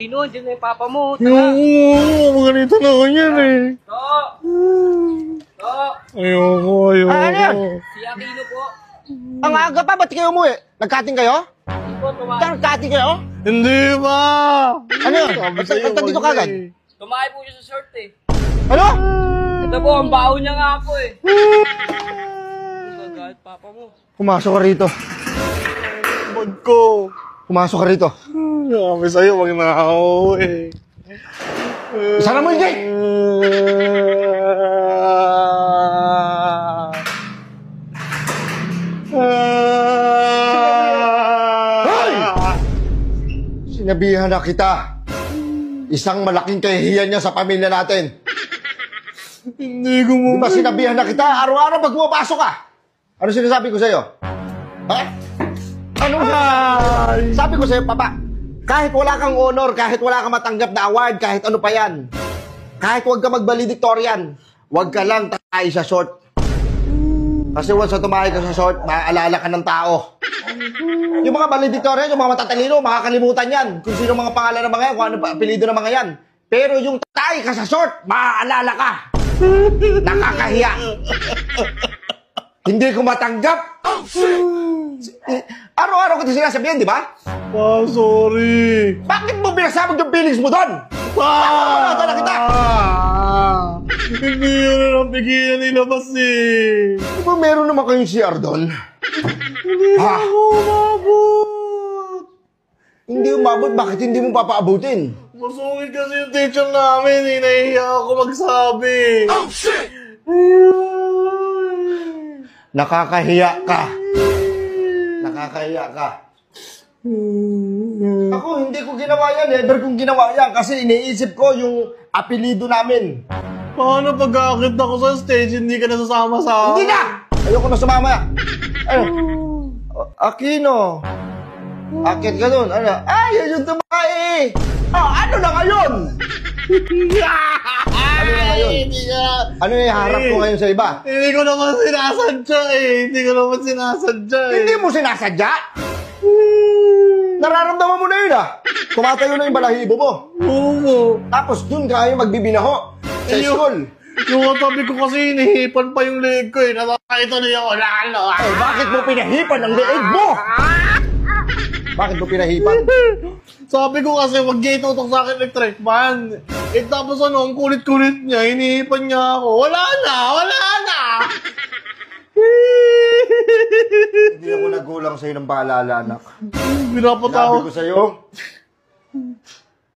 Sino? Diyan na yung papa mo. Yung mga nito na ako yan eh. Ayoko. Ano yan? Si Aquino po. Ang aga pa, ba't kayo umuwi? Nagkating kayo? Hindi po, Nagkating kayo? Hindi ba? Ano yun? Ba't dito kagad? tumakay po siya sa short eh. Ano? Ito po, ang baho niya nga ako eh. Gagahit papa mo. Pumasok ka rito. Bag ko. Pumasok ka rito. Sabi sa'yo, wag na ako eh. Sana mo yung gate! Hoy! Sinabihan na kita. Isang malaking kahihiyan niya sa pamilya natin. Hindi ko mo... Di ba sinabihan na kita? Araw-araw pag pumapasok ka. Ano sinasabi ko sa'yo? Ha? Ano? Sabi ko sa'yo, Papa, kahit wala kang honor, kahit wala kang matanggap na award, kahit ano pa yan, kahit huwag ka mag-valedictorian, huwag ka lang tayo sa short. Kasi once na tumahay ka sa short, maaalala ka ng tao. Yung mga valedictorian, yung mga matatalino, makakalimutan yan. Kung sino mga pangalan ng mga yan, kung ano pa apelido ng mga yan. Pero yung tayo ka sa short, maaalala ka. Nakakahiya. Hindi ko matanggap. Araw-araw ko ito sinasabihin, di ba? Sorry. Bakit mo binasabog yung feelings mo doon? Na kita. Hindi yun na lang pigilan nilabas eh. Di ba meron naman kayong CR doon? Hindi na ako umabot. Hindi umabot, bakit hindi mo papaabutin? Masungit kasi yung teacher namin eh. Nahihiya ako magsabi. Oh shit! Nakakahiya ka. Nakakahiya ka. Ako, hindi ko ginawa yan. Never kong ginawa yan. Kasi iniisip ko yung apelido namin. Paano pag-aakit ako sa stage, hindi ka nasasama sa... Hindi na! Ayoko na sumama. Ano? Aquino. Akit ka dun. Ano? Ay, yun yung tumakay. Oh, ano na ngayon? Ano na ngayon? Ano yung harap ko ngayon sa iba? Hindi ko naman sinasadya eh. Hindi ko naman sinasadya eh. Hindi mo sinasadya? Nararamdaman mo na yun ah. Kumatayo na yung balahibo mo. Oo. Tapos dun kayo magbibinaho sa school. Yung katabi ko kasi hinihipan pa yung leg ko eh. Nakakita na yung lalo. Eh, bakit mo pinahipan ang leeg mo? Bakit mo pinahipan? Sabi ko kasi wag niya itutok sa akin electric fan. Eh tapos ano, ang kulit-kulit niya, hinihipan niya ako. Wala na! Hindi ako nagulang sa'yo ng paalala, anak. Pinapatawa. Sinabi ko sa'yo,